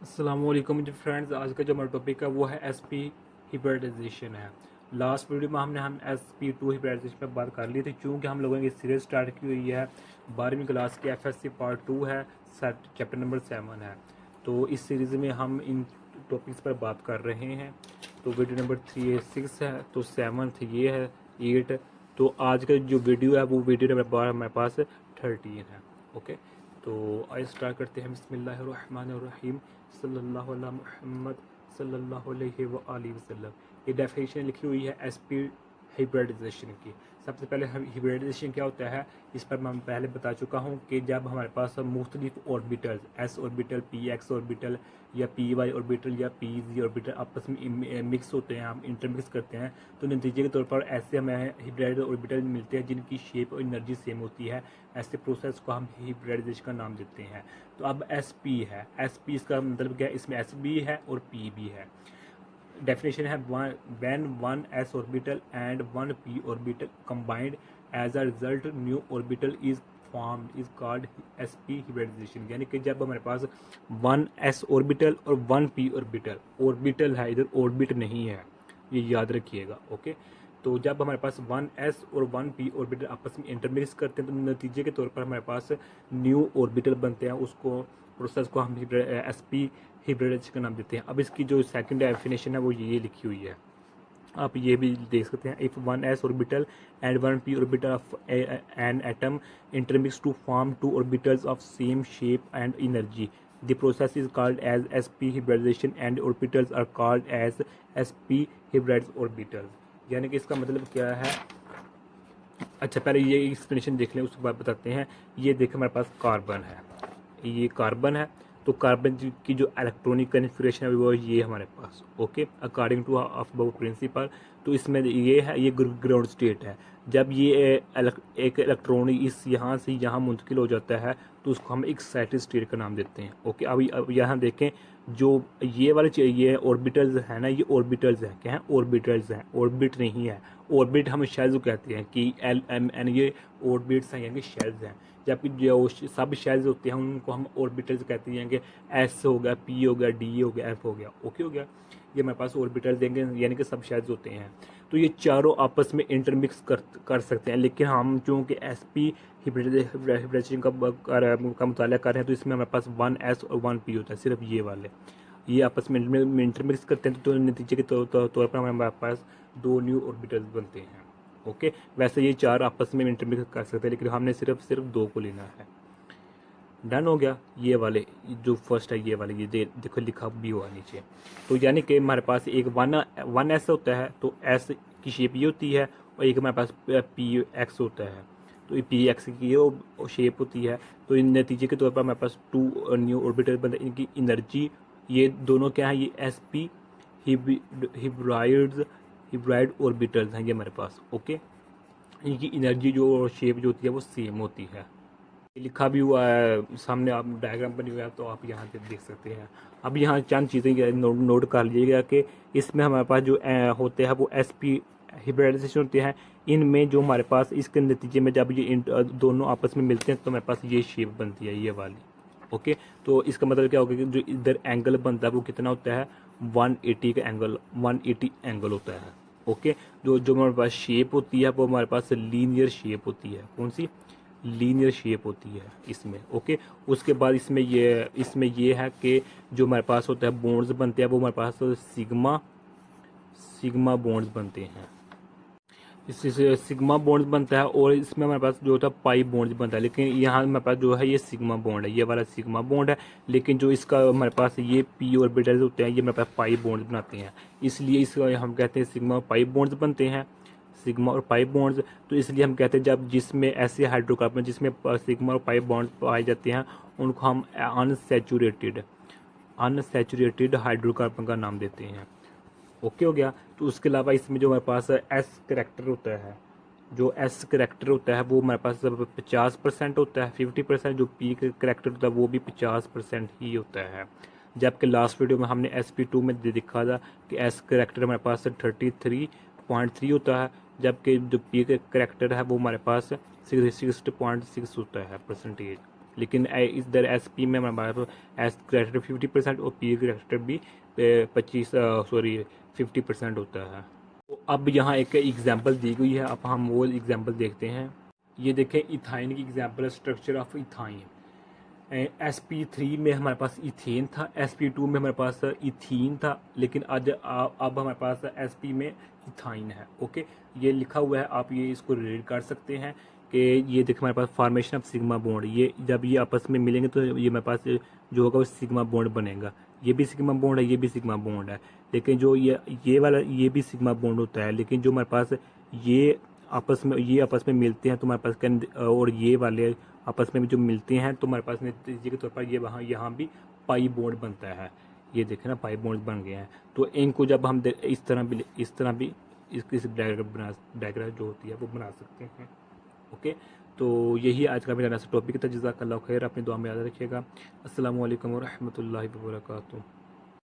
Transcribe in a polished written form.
अस्सलामुअलैकुम जी फ्रेंड्स। आज का जो हमारा टॉपिक है वो है एसपी हिब्रिडाइजेशन है। लास्ट वीडियो में हम SP2 हिब्रिडाइजेशन पर बात कर ली थी। चूँकि हम लोगों की सीरीज स्टार्ट की हुई है 12वीं क्लास की FSC पार्ट 2 है, सेट चैप्टर नंबर 7 है। तो इस सीरीज़ में हम इन टॉपिक्स पर बात कर रहे हैं। तो वीडियो नंबर 6 है, तो 7 ये है, 8। तो आज का जो वीडियो है वो वीडियो नंबर हमारे पास 13 है। ओके, तो आइए स्टार्ट करते हैं। बिस्मिल्लाहिर्रहमानिर्रहीम, सल्लल्लाहु अला मुहम्मद सल्लल्लाहु अलैहि व आलिहि वसल्लम। ये डेफिनेशन लिखी हुई है एसपी हिब्रिडाइजेशन की। सबसे पहले हम हिब्रिडाइजेशन क्या होता है इस पर मैं पहले बता चुका हूँ कि जब हमारे पास मुख्तलिफ orbitals S orbital, PX orbital या PY ऑर्बिटल या PZ ऑर्बिटल आपस में मिक्स होते हैं, हम इंटरमिक्स करते हैं, तो नतीजे के तौर पर ऐसे हमें हिब्रिड ऑर्बिटल मिलते हैं जिनकी शेप और एनर्जी सेम होती है। ऐसे प्रोसेस को हम हिब्रिडाइजेशन का नाम देते हैं। तो अब SP है, SP इसका मतलब क्या है, इसमें S भी है और P भी है। डेफिनेशन है when one S orbital and one P orbital combined as a result new orbital is formed is called SP hybridization। यानी कि जब हमारे पास 1 S orbital और 1 P orbital है, इधर ऑर्बिट नहीं है, ये याद रखिएगा। ओके, तो जब हमारे पास 1 S और 1 P ऑर्बिटल आपस में इंटरमिक्स करते हैं तो नतीजे के तौर पर हमारे पास न्यू ऑर्बिटल बनते हैं। उसको प्रोसेस को हम SP हिब्रिडाइजेशन का नाम देते हैं। अब इसकी जो सेकंड डेफिनेशन है वो ये लिखी हुई है, आप ये भी देख सकते हैं। If 1 S orbital and 1 P orbital of an atom intermix to form 2 orbitals of same shape and energy, the process is called as SP hybridization and orbitals are called as SP hybridized orbitals। यानी कि इसका मतलब क्या है। अच्छा, पहले ये explanation देख लें, उसके बाद बताते हैं। ये देखें, हमारे पास कार्बन है, ये कार्बन है। तो कार्बन की जो इलेक्ट्रॉनिक कन्फिग्रेशन है वो ये हमारे पास। Okay, according to above principle. तो इसमें ये है, ये ग्राउंड स्टेट है। जब ये एक इलेक्ट्रॉन इस यहाँ से यहाँ मुंतकिल हो जाता है तो उसको हम एक्साइटेड स्टेट का नाम देते हैं। ओके, अब यहाँ देखें, जो ये वाले ये ऑर्बिटल्स है ना, ये ऑर्बिटल्स हैं। क्या है? ऑर्बिटल्स हैं, ऑर्बिट नहीं है। ऑर्बिट हम शेल्स कहते हैं कि LMN, ये ऑर्बिट्स हैं यानी शेल्स हैं। जबकि जो सब शेल्स होते हैं उनको हम ऑर्बिटल्स कहते हैं कि S हो गया, P हो गया, D हो गया, F हो गया। ओके हो गया, ये हमारे पास ऑर्बिटल्स देंगे यानी कि सब शेल्स होते हैं। तो ये चारों आपस में इंटरमिक्स कर सकते हैं, लेकिन हम चूँकि SP हिब्रिडाइजेशन का मुताला कर रहे हैं तो इसमें हमारे पास 1 S और 1 P होता है। सिर्फ ये वाले ये आपस में इंटरमिक्स करते हैं तो नतीजे के तौर पर हमारे पास 2 न्यू ऑर्बिटल्स बनते हैं। ओके, वैसे ये 4 आपस में इंटरमिक्स कर सकते हैं, लेकिन हमने सिर्फ 2 को लेना है। डन हो गया। ये वाले जो फर्स्ट है, ये वाले ये देखो लिखा भी हुआ नीचे। तो यानी कि हमारे पास एक 1 S होता है, तो S की शेप ये होती है, और एक हमारे पास PX होता है, तो PX की ये शेप होती है। तो इन नतीजे के तौर पर हमारे पास 2 न्यू ऑर्बिटल बनते हैं। इनकी एनर्जी ये दोनों क्या है, ये SP हिब्राइड ऑर्बिटल्स हैं ये हमारे पास। ओके, इनकी एनर्जी जो शेप जो होती है वो सेम होती है। लिखा भी हुआ है सामने, आप डायग्राम बनी हुआ है तो आप यहाँ पे देख सकते हैं। अब यहाँ चंद चीज़ें नोट कर लीजिएगा कि इसमें हमारे पास जो होते हैं वो SP हिब्रिडाइजेशन होते हैं। इनमें जो हमारे पास इसके नतीजे में जब ये दोनों आपस में मिलते हैं तो हमारे पास ये शेप बनती है, ये वाली। ओके, तो इसका मतलब क्या होगा कि जो इधर एंगल बनता है वो कितना होता है, 180 का एंगल, 180 एंगल होता है। ओके, जो जो हमारे पास शेप होती है वो हमारे पास लीनियर शेप होती है। कौन सी? लीनियर शेप होती है इसमें। ओके, उसके बाद इसमें ये है कि जो हमारे पास होता है बॉन्ड्स बनते हैं वो हमारे पास सिग्मा बॉन्ड्स बनते हैं। इससे सिग्मा बॉन्ड्स बनता है, और इसमें हमारे पास जो होता है पाई बॉन्ड्स बनता है। लेकिन यहाँ हमारे पास जो है ये सिग्मा बॉन्ड है, ये वाला सिग्मा बॉन्ड है। लेकिन जो इसका हमारे पास ये P ऑर्बिटल्स होते हैं ये हमारे पास पाई बॉन्ड्स बनाते हैं, इसलिए इसका हम कहते हैं सिग्मा पाई बॉन्ड्स बनते हैं, सिग्मा और पाई बॉन्ड्स। तो इसलिए हम कहते हैं जब जिसमें ऐसे हाइड्रोकार्बन जिसमें सिग्मा और पाई बॉन्ड्स पाए जाते हैं उनको हम अनसैचुरेटेड हाइड्रोकार्बन का नाम देते हैं। ओके हो गया। तो उसके अलावा इसमें जो हमारे पास S करेक्टर होता है, जो S करेक्टर होता है वो हमारे पास 50% होता है, 50%। जो P करेक्टर होता है वो भी 50% ही होता है। जबकि लास्ट वीडियो में हमने SP2 में दिखा था कि S करेक्टर हमारे पास 33.3 होता है, जबकि जो P करेक्टर है वो हमारे पास 60.6 होता है परसेंटेज। लेकिन इधर SP में हमारे पास S करेक्टर 50% और P करेक्टर भी 50% होता है। तो अब यहाँ एक एग्जांपल दी गई है, अब हम वो एग्जांपल देखते हैं। ये देखें इथाइन की example, structure of ethyne. SP3 में हमारे पास इथेन था, SP2 में हमारे पास इथीन था, लेकिन अब हमारे पास SP में इथाइन है। ओके, ये लिखा हुआ है, आप ये इसको रीड कर सकते हैं कि ये देखिए हमारे पास फॉर्मेशन ऑफ सिग्मा बॉन्ड, ये जब ये आपस में मिलेंगे तो ये हमारे पास जो होगा वो सिग्मा बॉन्ड बनेगा। ये भी सिग्मा बॉन्ड है, ये भी सिग्मा बॉन्ड है, लेकिन जो ये वाला ये भी सिग्मा बॉन्ड होता है, लेकिन जो हमारे पास ये आपस में मिलते हैं तो हमारे पास और ये वाले आपस में जो मिलते हैं तो हमारे पास नतीजे के तौर पर ये यहाँ भी पाई बॉन्ड बनता है। ये देखें ना, पाई बॉन्ड बन गए हैं। तो इनको जब हम इस तरह भी इस डायग्राम जो होती है वो बना सकते हैं। ओके, तो यही आज का मेरा टॉपिक था। जज़ाकल्लाह खैर, अपनी दुआ में याद रखिएगा। अस्सलामु अलैकुम व रहमतुल्लाहि व बरकातुहू।